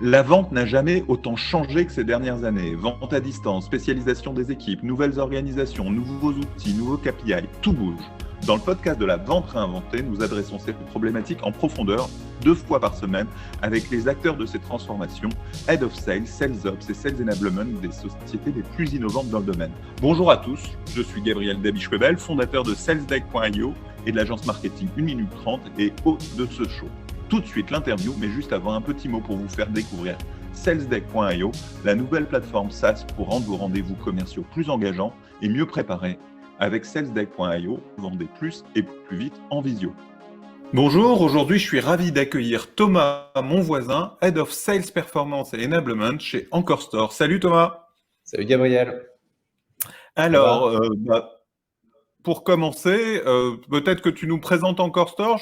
La vente n'a jamais autant changé que ces dernières années. Vente à distance, spécialisation des équipes, nouvelles organisations, nouveaux outils, nouveaux KPI, tout bouge. Dans le podcast de la vente réinventée, nous adressons ces problématiques en profondeur 2 fois par semaine avec les acteurs de ces transformations, Head of Sales, Sales Ops et Sales Enablement des sociétés les plus innovantes dans le domaine. Bonjour à tous, je suis Gabriel Dabischwebel, fondateur de SalesDeck.io et de l'agence marketing 1 minute 30 et hôte de ce show. Tout de suite l'interview, mais juste avant, un petit mot pour vous faire découvrir SalesDeck.io, la nouvelle plateforme SaaS pour rendre vos rendez-vous commerciaux plus engageants et mieux préparés. Avec SalesDeck.io, vendez plus et plus vite en visio. Bonjour, aujourd'hui je suis ravi d'accueillir Thomas, mon voisin, Head of Sales Performance et Enablement chez Encore Store. Salut Thomas. Salut Gabriel. Alors, pour commencer, peut-être que tu nous présentes Encore Store.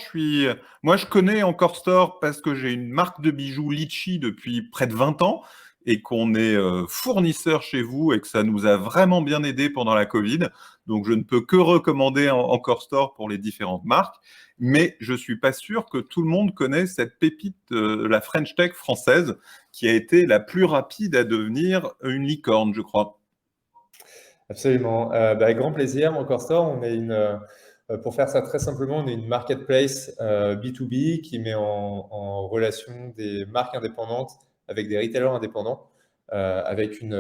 Moi, je connais Encore Store parce que j'ai une marque de bijoux Litchi depuis près de 20 ans et qu'on est fournisseur chez vous et que ça nous a vraiment bien aidé pendant la Covid. Donc, je ne peux que recommander Encore Store pour les différentes marques. Mais je ne suis pas sûr que tout le monde connaît cette pépite de la French Tech française qui a été la plus rapide à devenir une licorne, je crois. Absolument. Avec grand plaisir. Encore Store, pour faire ça très simplement, on est une marketplace B2B qui met en relation des marques indépendantes avec des retailers indépendants, avec une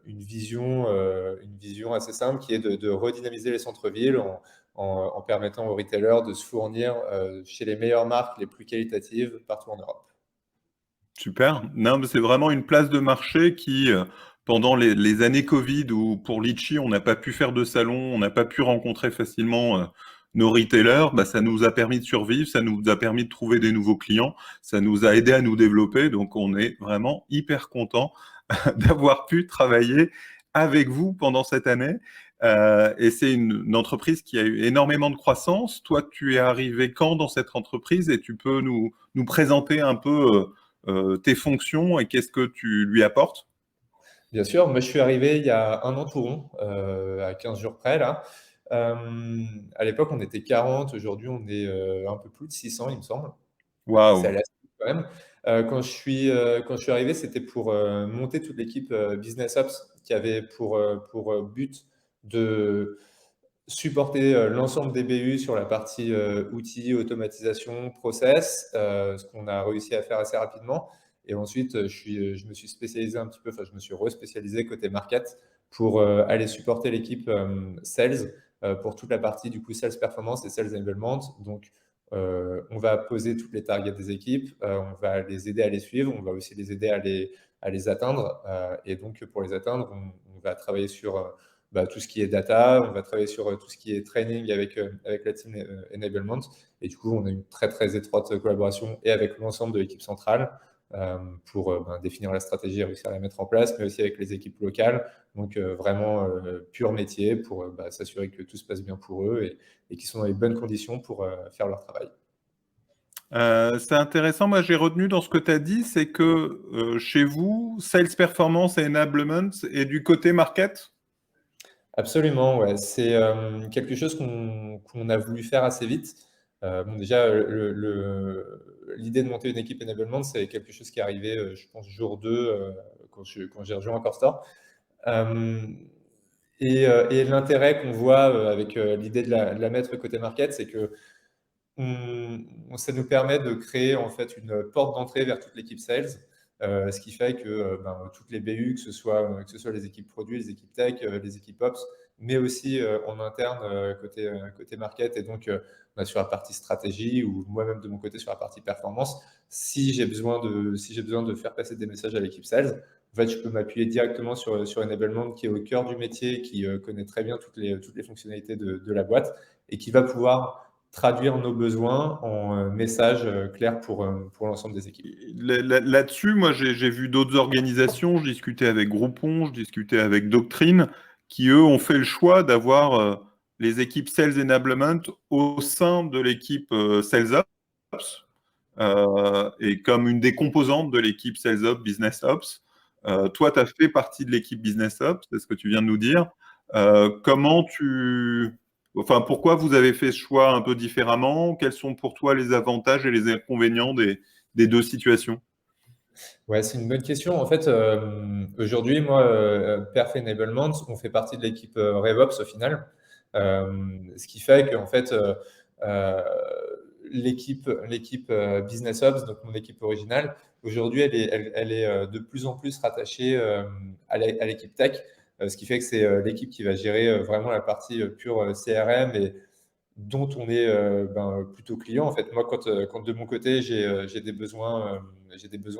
vision assez simple qui est de redynamiser les centres-villes en permettant aux retailers de se fournir chez les meilleures marques les plus qualitatives partout en Europe. Super. Non, mais c'est vraiment une place de marché qui, pendant les années Covid, où pour Litchi, on n'a pas pu faire de salon, on n'a pas pu rencontrer facilement nos retailers, ça nous a permis de survivre, ça nous a permis de trouver des nouveaux clients, ça nous a aidé à nous développer. Donc, on est vraiment hyper content d'avoir pu travailler avec vous pendant cette année. Et c'est une entreprise qui a eu énormément de croissance. Toi, tu es arrivé quand dans cette entreprise et tu peux nous présenter un peu tes fonctions et qu'est-ce que tu lui apportes? Bien sûr, moi je suis arrivé il y a un an tout rond, à 15 jours près là. À l'époque, on était 40, aujourd'hui on est un peu plus de 600, il me semble. C'est Waouh! allé assez vite quand même. Quand je suis arrivé, c'était pour monter toute l'équipe Business Ops qui avait pour but de supporter l'ensemble des BU sur la partie outils, automatisation, process, ce qu'on a réussi à faire assez rapidement. Et ensuite, je me suis spécialisé un petit peu, enfin, je me suis respécialisé côté market pour aller supporter l'équipe sales pour toute la partie du coup sales performance et sales enablement. Donc, on va poser toutes les targets des équipes, on va les aider à les suivre, on va aussi les aider à les atteindre. Et donc, pour les atteindre, on va travailler sur tout ce qui est data, on va travailler sur tout ce qui est training avec la team enablement. Et du coup, on a une très, très étroite collaboration et avec l'ensemble de l'équipe centrale pour définir la stratégie et réussir à la mettre en place, mais aussi avec les équipes locales. Donc, vraiment pur métier pour s'assurer que tout se passe bien pour eux et qu'ils sont dans les bonnes conditions pour faire leur travail. C'est intéressant. Moi, j'ai retenu dans ce que tu as dit, c'est que chez vous, Sales Performance et Enablement est du côté market? Absolument, ouais. C'est quelque chose qu'on a voulu faire assez vite. Déjà, l'idée de monter une équipe enablement, c'est quelque chose qui est arrivé, je pense, jour 2, quand j'ai rejoint Encore Store. Et l'intérêt qu'on voit avec l'idée de la mettre côté market, c'est que ça nous permet de créer en fait une porte d'entrée vers toute l'équipe sales, ce qui fait que toutes les BU, que ce soit les équipes produits, les équipes tech, les équipes ops, mais aussi en interne côté market et donc sur la partie stratégie ou moi-même de mon côté sur la partie performance, si j'ai besoin de faire passer des messages à l'équipe sales, en fait, je peux m'appuyer directement sur Enablement qui est au cœur du métier, qui connaît très bien toutes les fonctionnalités de la boîte et qui va pouvoir traduire nos besoins en messages clairs pour l'ensemble des équipes. Là-dessus, moi, j'ai vu d'autres organisations, je discutais avec Groupon, je discutais avec Doctrine, qui, eux, ont fait le choix d'avoir les équipes Sales Enablement au sein de l'équipe Sales Ops, et comme une des composantes de l'équipe Sales Ops, Business Ops. Toi, tu as fait partie de l'équipe Business Ops, c'est ce que tu viens de nous dire. Pourquoi vous avez fait ce choix un peu différemment? Quels sont pour toi les avantages et les inconvénients des deux situations? Ouais, c'est une bonne question. En fait, aujourd'hui, moi, Perf Enablement, on fait partie de l'équipe RevOps au final. Ce qui fait qu'en fait, euh, l'équipe Business Ops, donc mon équipe originale, aujourd'hui, elle est de plus en plus rattachée à l'équipe Tech, ce qui fait que c'est l'équipe qui va gérer vraiment la partie pure CRM et dont on est plutôt client. En fait, moi, quand de mon côté, j'ai des besoins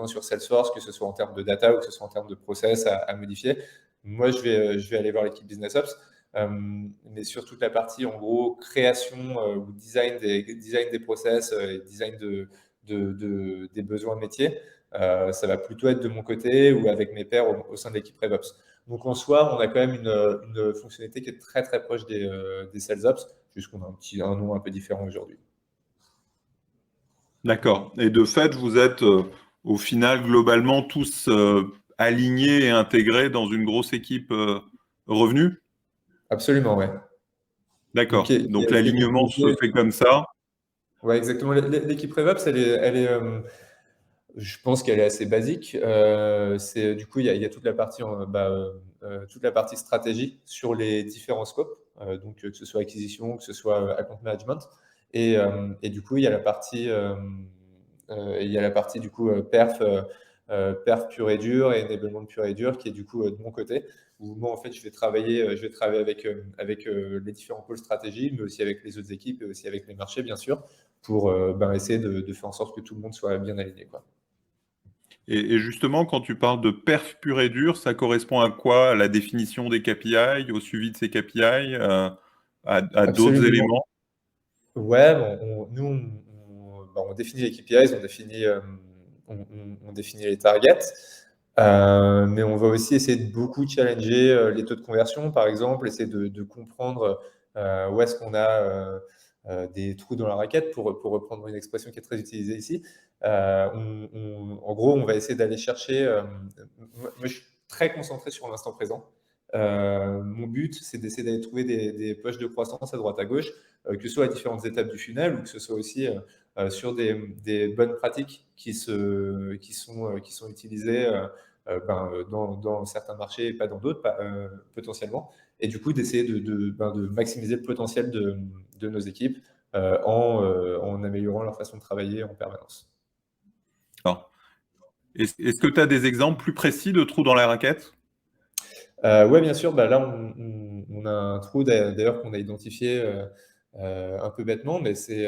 sur Salesforce, que ce soit en termes de data ou que ce soit en termes de process à modifier, moi, je vais aller voir l'équipe Business Ops. Mais sur toute la partie, en gros, création ou design des process et design des besoins métiers, ça va plutôt être de mon côté ou avec mes pairs au sein de l'équipe RevOps. Donc en soi, on a quand même une fonctionnalité qui est très très proche des SalesOps, juste qu'on a un nom un peu différent aujourd'hui. D'accord. Et de fait, vous êtes au final globalement tous alignés et intégrés dans une grosse équipe revenu? Absolument, ouais. Donc, D'accord. Donc qui est l'alignement se composé. fait comme ça. Ouais, exactement. L'équipe RevOps, je pense qu'elle est assez basique. Du coup, il y a toute la partie, toute la partie stratégie sur les différents scopes, donc que ce soit acquisition, que ce soit account management, et du coup, il y a la partie du coup perf pur et dur et enablement pur et dur qui est du coup de mon côté où moi en fait je vais travailler avec les différents pôles stratégie, mais aussi avec les autres équipes et aussi avec les marchés bien sûr pour essayer de faire en sorte que tout le monde soit bien aligné, quoi. Et justement, quand tu parles de perf pur et dur, ça correspond à quoi? À la définition des KPI, au suivi de ces KPI, à d'autres Absolument. éléments? Ouais, nous, on définit les KPIs, on définit les targets, mais on va aussi essayer de beaucoup challenger les taux de conversion, par exemple, essayer de comprendre où est-ce qu'on a des trous dans la raquette, pour reprendre une expression qui est très utilisée ici. En gros, on va essayer d'aller chercher. Moi, je suis très concentré sur l'instant présent. Mon but, c'est d'essayer d'aller trouver des poches de croissance à droite à gauche, que ce soit à différentes étapes du funnel ou que ce soit aussi sur des bonnes pratiques qui sont utilisées dans certains marchés et pas dans d'autres, potentiellement. Et du coup, d'essayer de maximiser le potentiel de nos équipes en améliorant leur façon de travailler en permanence. Alors, est-ce que tu as des exemples plus précis de trous dans la raquette? Ouais, bien sûr. Bah, là, on a un trou d'ailleurs qu'on a identifié un peu bêtement, mais c'est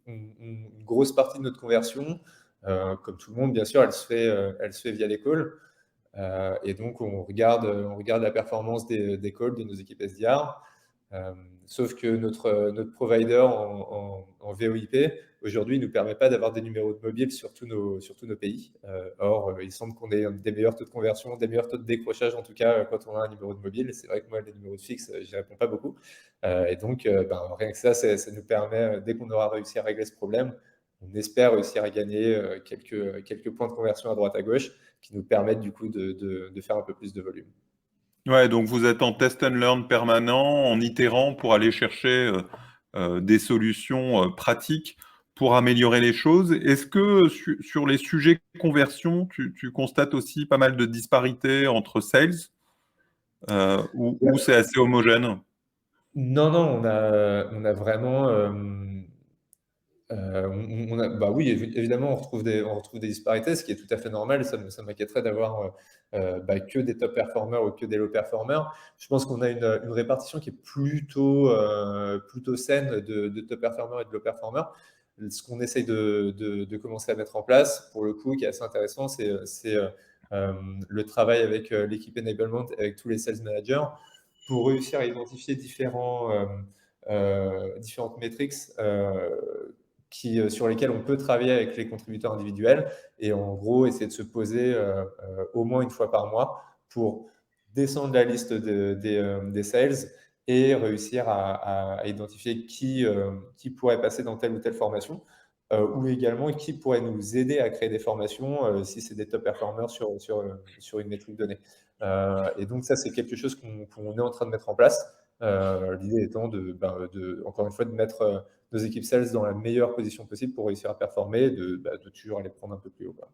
une grosse partie de notre conversion. Comme tout le monde, bien sûr, elle se fait via les calls. Et donc, on regarde la performance des calls de nos équipes SDR. Euh, Sauf que notre provider en VoIP, aujourd'hui, ne nous permet pas d'avoir des numéros de mobile sur tous nos pays. Or, il semble qu'on ait des meilleurs taux de conversion, des meilleurs taux de décrochage, en tout cas, quand on a un numéro de mobile. C'est vrai que moi, les numéros de fixe, j'y réponds pas beaucoup. Et donc, rien que ça, ça nous permet, dès qu'on aura réussi à régler ce problème, on espère réussir à gagner quelques points de conversion à droite à gauche qui nous permettent du coup de faire un peu plus de volume. Ouais, donc vous êtes en test and learn permanent, en itérant pour aller chercher des solutions pratiques pour améliorer les choses. Est-ce que sur les sujets conversion, tu constates aussi pas mal de disparités entre sales ou c'est assez homogène? Non, non, on a vraiment, oui, évidemment, on retrouve des disparités, ce qui est tout à fait normal. Ça m'inquiéterait d'avoir que des top performers ou que des low performers. Je pense qu'on a une répartition qui est plutôt saine de top performers et de low performers. Ce qu'on essaye de commencer à mettre en place, pour le coup, qui est assez intéressant, c'est le travail avec l'équipe enablement, avec tous les sales managers, pour réussir à identifier différentes métriques sur lesquelles on peut travailler avec les contributeurs individuels et en gros essayer de se poser au moins une fois par mois pour descendre la liste des sales et réussir à identifier qui pourrait passer dans telle ou telle formation, ou également qui pourrait nous aider à créer des formations si c'est des top performers sur une métrique donnée. Et donc ça, c'est quelque chose qu'on est en train de mettre en place. L'idée étant encore une fois, de mettre nos équipes sales dans la meilleure position possible pour réussir à performer, de toujours aller prendre un peu plus haut, quoi.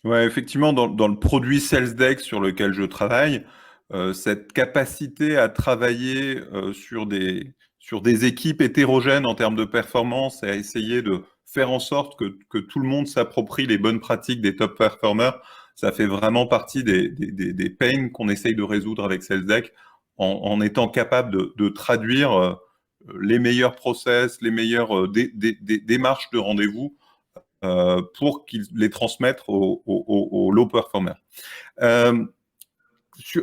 Ouais, effectivement, dans le produit SalesDeck sur lequel je travaille, cette capacité à travailler sur des équipes hétérogènes en termes de performance et à essayer de faire en sorte que tout le monde s'approprie les bonnes pratiques des top performers, ça fait vraiment partie des pains qu'on essaye de résoudre avec SalesDeck en étant capable de traduire les meilleurs process, les meilleures démarches de rendez-vous pour qu'ils les transmettent aux low performers. Euh,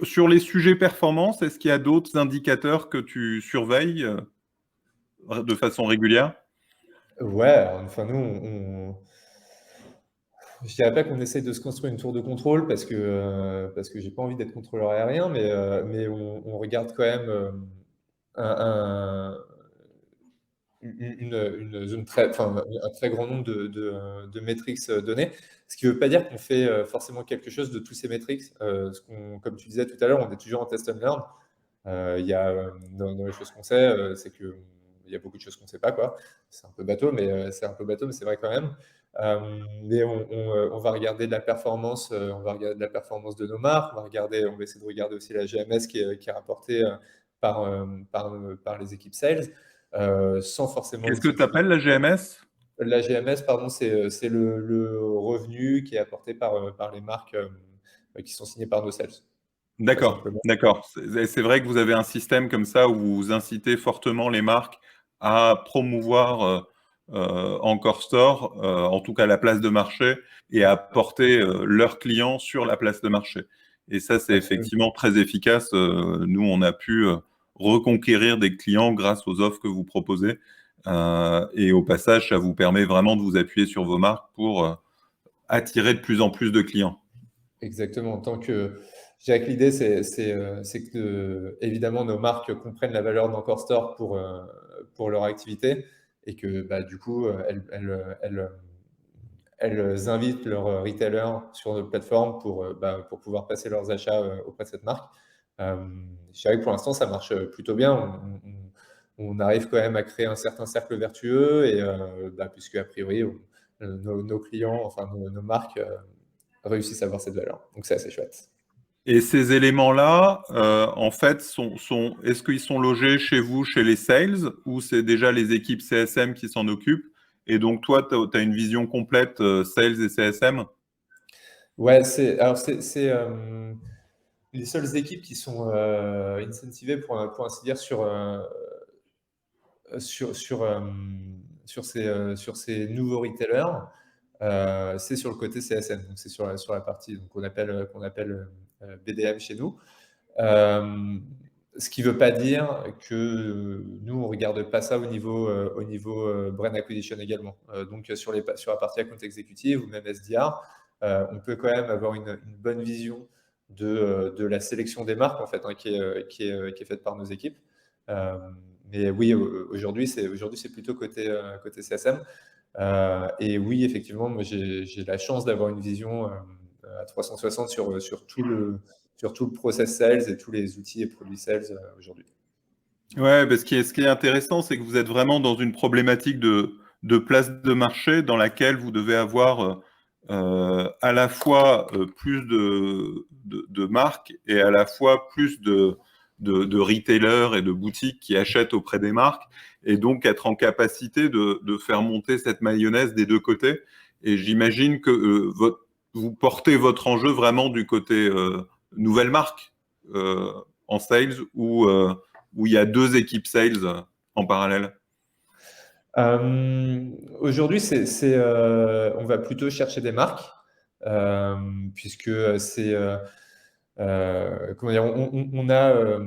sur les sujets performance, est-ce qu'il y a d'autres indicateurs que tu surveilles de façon régulière? Ouais, enfin nous, je dirais pas qu'on essaye de se construire une tour de contrôle parce que j'ai pas envie d'être contrôleur aérien, mais on regarde quand même un, une zone très, enfin, un très grand nombre de métriques données. Ce qui ne veut pas dire qu'on fait forcément quelque chose de tous ces métriques. Comme tu disais tout à l'heure, on est toujours en test and learn. Il y a, dans les choses qu'on sait, c'est qu'il y a beaucoup de choses qu'on ne sait pas, quoi. C'est un peu bateau, mais c'est vrai quand même. Mais on va regarder de la performance, on va regarder de la performance de nos marques, on va essayer de regarder aussi la GMS qui est rapportée par les équipes sales, sans forcément Qu'est-ce que tu incentiver. appelles la GMS? La GMS, pardon, c'est le revenu qui est apporté par les marques qui sont signées par nos sales, très D'accord, simplement. d'accord. C'est vrai que vous avez un système comme ça où vous incitez fortement les marques à promouvoir Encore Store, en tout cas la place de marché, et à porter leurs clients sur la place de marché. Et ça, c'est Absolument. effectivement très efficace. Nous, on a pu reconquérir des clients grâce aux offres que vous proposez. Et au passage, ça vous permet vraiment de vous appuyer sur vos marques pour attirer de plus en plus de clients. Exactement. Je dirais que l'idée, c'est que évidemment nos marques comprennent la valeur d'Encore Store pour leur activité et que bah, du coup, elles invitent leurs retailers sur notre plateforme pour pouvoir passer leurs achats auprès de cette marque. Je dirais que pour l'instant, ça marche plutôt bien. On arrive quand même à créer un certain cercle vertueux puisque a priori, nos clients, enfin nos marques réussissent à avoir cette valeur. Donc c'est assez chouette. Et ces éléments-là, en fait, est-ce qu'ils sont logés chez vous, chez les sales, ou c'est déjà les équipes CSM qui s'en occupent? Et donc, toi, tu as une vision complète sales et CSM? Ouais, c'est les seules équipes qui sont incentivées pour ainsi dire sur, sur, euh, sur ces nouveaux retailers. C'est sur le côté CSM, donc c'est sur la partie donc, qu'on appelle BDM chez nous. Euh, Ce qui ne veut pas dire que nous, on ne regarde pas ça au niveau brand acquisition également. Donc, sur la partie account exécutive ou même SDR, on peut quand même avoir une bonne vision de la sélection des marques en fait, hein, qui est faite par nos équipes. Euh, mais oui, aujourd'hui, c'est plutôt côté CSM. Et oui, effectivement, moi, j'ai la chance d'avoir une vision à 360 sur tout le process sales et tous les outils et produits sales aujourd'hui. Ouais, parce que ce qui est intéressant, c'est que vous êtes vraiment dans une problématique de place de marché dans laquelle vous devez avoir à la fois plus de marques et à la fois plus de retailers et de boutiques qui achètent auprès des marques, et donc être en capacité de faire monter cette mayonnaise des deux côtés. Et j'imagine que vous portez votre enjeu vraiment du côté nouvelle marque en sales où il y a deux équipes sales en parallèle. Aujourd'hui, on va plutôt chercher des marques, euh, puisque comment dire, on a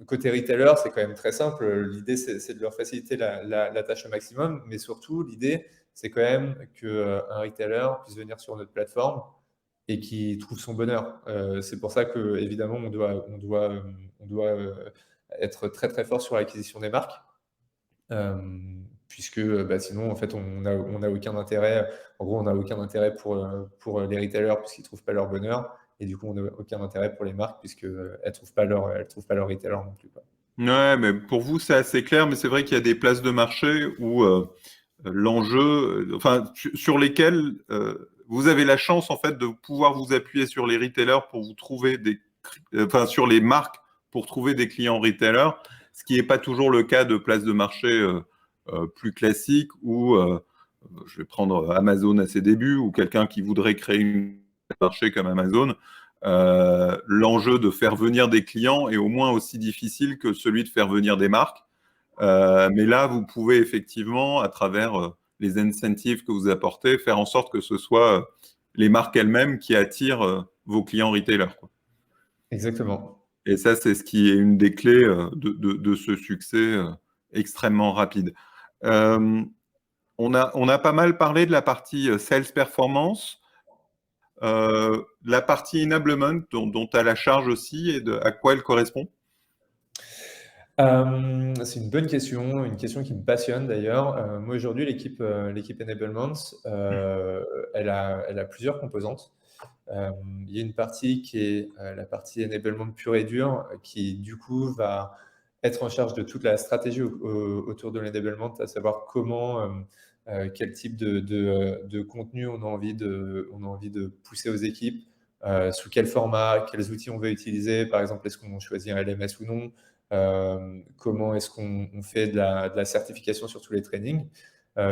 côté retailer, c'est quand même très simple. L'idée, c'est de leur faciliter la tâche au maximum, mais surtout, l'idée, c'est quand même qu'un retailer puisse venir sur notre plateforme et qui trouve son bonheur. C'est pour ça que, évidemment, on doit être très très fort sur l'acquisition des marques. Euh, Puisque bah, sinon, en fait, on a aucun intérêt. En gros, on n'a aucun intérêt pour les retailers puisqu'ils ne trouvent pas leur bonheur. Et du coup, on n'a aucun intérêt pour les marques puisqu'elles ne elles trouvent pas leur retailer non plus, quoi. Ouais, mais pour vous, c'est assez clair, mais c'est vrai qu'il y a des places de marché où l'enjeu, enfin, sur lesquelles vous avez la chance en fait de pouvoir vous appuyer sur les retailers pour vous trouver sur les marques pour trouver des clients retailers, ce qui n'est pas toujours le cas de places de marché plus classiques où je vais prendre Amazon à ses débuts ou quelqu'un qui voudrait créer une marché comme Amazon. L'enjeu de faire venir des clients est au moins aussi difficile que celui de faire venir des marques. Mais là, vous pouvez effectivement, à travers les incentives que vous apportez, faire en sorte que ce soit les marques elles-mêmes qui attirent vos clients retailers, quoi. Exactement. Et ça, c'est ce qui est une des clés de ce succès extrêmement rapide. On a pas mal parlé de la partie sales performance, la partie enablement dont tu as la charge aussi et à quoi elle correspond. C'est une bonne question, une question qui me passionne d'ailleurs. Moi aujourd'hui, l'équipe Enablement, elle a plusieurs composantes. Il y a une partie qui est la partie enablement pure et dure, qui du coup va être en charge de toute la stratégie autour de l'enablement, à savoir quel type de contenu on a envie de pousser aux équipes, sous quel format, quels outils on veut utiliser, par exemple, est-ce qu'on choisit un LMS ou non, comment est-ce qu'on fait de la certification sur tous les trainings.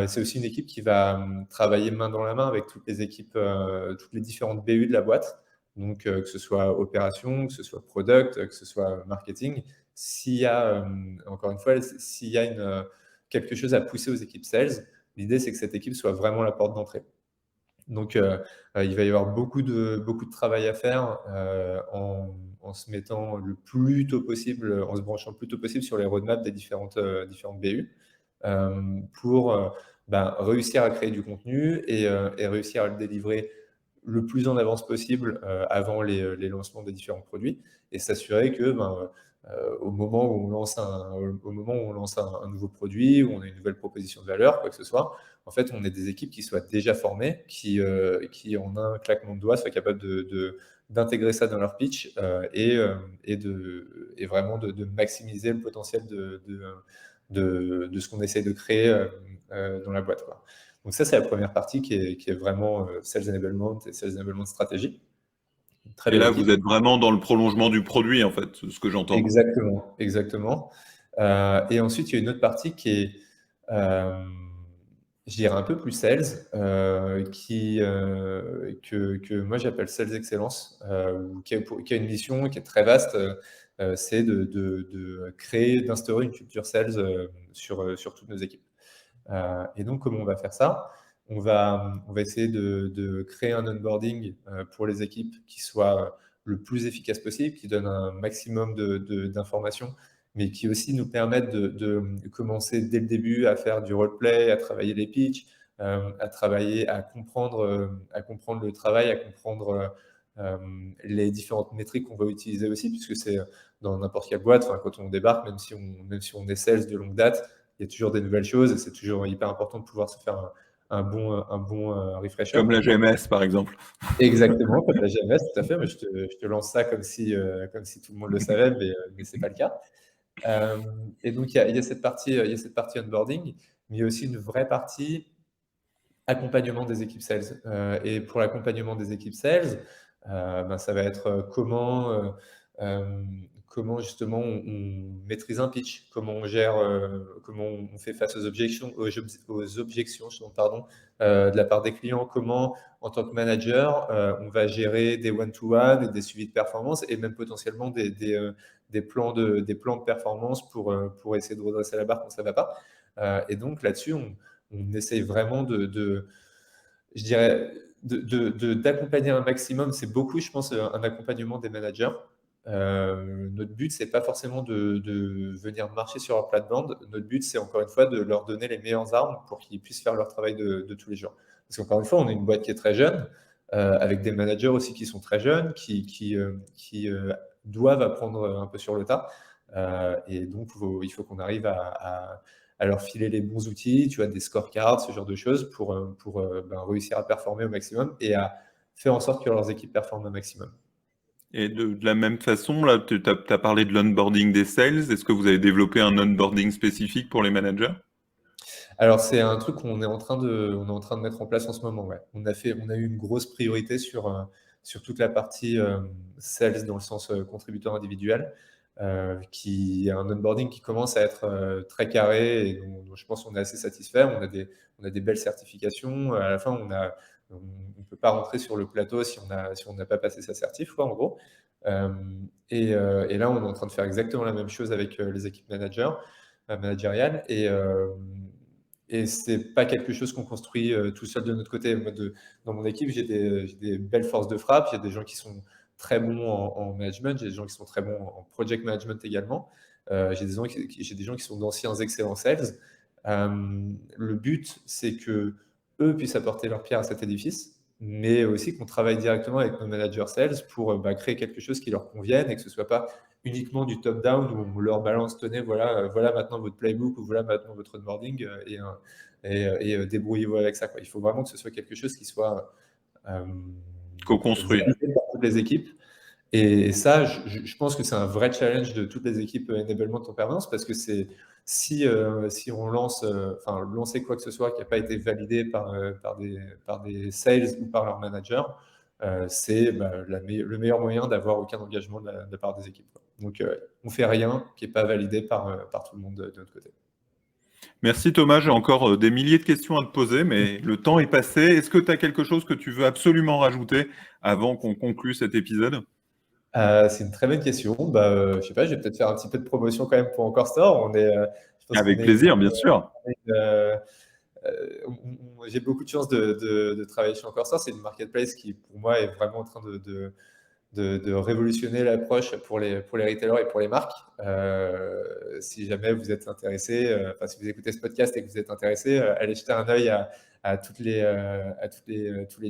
C'est aussi une équipe qui va travailler main dans la main avec toutes les équipes, toutes les différentes BU de la boîte, donc que ce soit opération, que ce soit product, que ce soit marketing. S'il y a, encore une fois, s'il y a quelque chose à pousser aux équipes sales, l'idée c'est que cette équipe soit vraiment la porte d'entrée. Donc, il va y avoir beaucoup de travail à faire en se mettant le plus tôt possible, en se branchant le plus tôt possible sur les roadmaps des différentes BU pour réussir à créer du contenu et réussir à le délivrer le plus en avance possible avant les lancements des différents produits et s'assurer que au moment où on lance un nouveau produit, où on a une nouvelle proposition de valeur, quoi que ce soit, en fait, on ait des équipes qui soient déjà formées, qui en un claquement de doigts, soient capables d'intégrer ça dans leur pitch et vraiment de maximiser le potentiel de ce qu'on essaie de créer dans la boîte, quoi. Donc ça, c'est la première partie qui est vraiment Sales Enablement et Sales Enablement Stratégie. Très Et belle là, équipe. vous êtes vraiment dans le prolongement du produit, en fait, ce que j'entends. Exactement, exactement. Et ensuite, il y a une autre partie qui est, je dirais, un peu plus sales, que moi j'appelle Sales Excellence, qui a une mission qui est très vaste. C'est de créer, d'instaurer une culture sales sur toutes nos équipes. Et donc, comment on va faire ça? On va essayer de créer un onboarding pour les équipes qui soit le plus efficace possible, qui donne un maximum d'informations, mais qui aussi nous permettent de commencer dès le début à faire du roleplay, à travailler les pitchs, à travailler, à comprendre le travail, à comprendre les différentes métriques qu'on va utiliser aussi, puisque c'est dans n'importe quelle boîte, quand on débarque, même si on est sales de longue date, il y a toujours des nouvelles choses et c'est toujours hyper important de pouvoir se faire un bon refresher. Comme la GMS, par exemple. Exactement, comme la GMS, tout à fait. Mais je te lance ça comme si tout le monde le savait, mais ce n'est pas le cas. Et donc, il y a cette partie onboarding, mais il y a aussi une vraie partie accompagnement des équipes sales. Et pour l'accompagnement des équipes sales, ça va être comment justement on maîtrise un pitch, comment on gère, comment on fait face aux objections, pardon, de la part des clients, comment en tant que manager on va gérer des one-to-one et des suivis de performance et même potentiellement des plans de performance pour essayer de redresser la barre quand ça ne va pas. Et donc là-dessus, on essaye vraiment je dirais, d'accompagner un maximum. C'est beaucoup, je pense, un accompagnement des managers. Notre but, c'est pas forcément de venir marcher sur leur plate-bande. Notre but, c'est encore une fois de leur donner les meilleures armes pour qu'ils puissent faire leur travail de tous les jours. Parce qu'encore une fois, on est une boîte qui est très jeune, avec des managers aussi qui sont très jeunes, qui doivent apprendre un peu sur le tas. Et donc, il faut qu'on arrive à leur filer les bons outils, tu vois, des scorecards, ce genre de choses, pour réussir à performer au maximum et à faire en sorte que leurs équipes performent au maximum. Et de la même façon, là, tu as parlé de l'onboarding des sales. Est-ce que vous avez développé un onboarding spécifique pour les managers? Alors, c'est un truc qu'on est en train de mettre en place en ce moment, ouais. On a eu une grosse priorité sur toute la partie sales dans le sens contributeur individuel, qui est un onboarding qui commence à être très carré et dont je pense qu'on est assez satisfait. On a des belles certifications. À la fin, on ne peut pas rentrer sur le plateau si on n'a pas passé sa certif, quoi, en gros. Et là, on est en train de faire exactement la même chose avec les équipes managériales. Et c'est pas quelque chose qu'on construit tout seul de notre côté. Dans mon équipe, j'ai des belles forces de frappe. Il y a des gens qui sont très bons en management, j'ai des gens qui sont très bons en project management également. J'ai des gens qui sont d'anciens excellents sales. Le but, c'est que eux puissent apporter leur pierre à cet édifice, mais aussi qu'on travaille directement avec nos managers sales pour créer quelque chose qui leur convienne et que ce soit pas uniquement du top-down où on leur balance, tenez, voilà maintenant votre playbook ou voilà maintenant votre onboarding et débrouillez-vous avec ça, quoi. Il faut vraiment que ce soit quelque chose qui soit Co-construit. validé par toutes les équipes. Et ça, je pense que c'est un vrai challenge de toutes les équipes enablement en permanence parce que si on lancer quoi que ce soit qui n'a pas été validé par des sales ou par leur manager, c'est le meilleur moyen d'avoir aucun engagement de la part des équipes, quoi. Donc, on ne fait rien qui n'est pas validé par tout le monde de notre côté. Merci Thomas, j'ai encore des milliers de questions à te poser, mais le temps est passé. Est-ce que tu as quelque chose que tu veux absolument rajouter avant qu'on conclue cet épisode ? C'est une très bonne question. Je sais pas, je vais peut-être faire un petit peu de promotion quand même pour Encore Store. Avec plaisir, bien sûr. J'ai beaucoup de chance de travailler chez Encore Store. C'est une marketplace qui, pour moi, est vraiment en train de révolutionner l'approche pour les retailers et pour les marques. Si jamais vous êtes intéressé, si vous écoutez ce podcast et que vous êtes intéressé, allez jeter un œil à tous les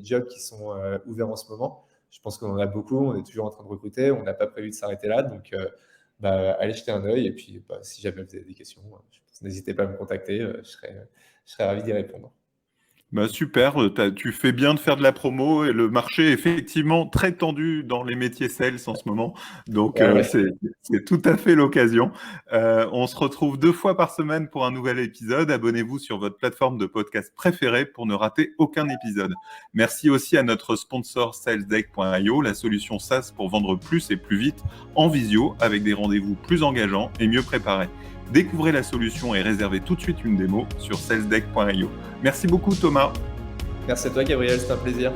jobs qui sont ouverts en ce moment. Je pense qu'on en a beaucoup, on est toujours en train de recruter, on n'a pas prévu de s'arrêter là, donc allez jeter un œil et puis si jamais vous avez des questions, n'hésitez pas à me contacter, je serai ravi d'y répondre. Super, tu fais bien de faire de la promo et le marché est effectivement très tendu dans les métiers sales en ce moment, donc Ouais. c'est tout à fait l'occasion. On se retrouve 2 fois par semaine pour un nouvel épisode. Abonnez-vous sur votre plateforme de podcast préférée pour ne rater aucun épisode. Merci aussi à notre sponsor salesdeck.io, la solution SaaS pour vendre plus et plus vite en visio avec des rendez-vous plus engageants et mieux préparés. Découvrez la solution et réservez tout de suite une démo sur salesdeck.io. Merci beaucoup Thomas. Merci à toi Gabriel, c'est un plaisir.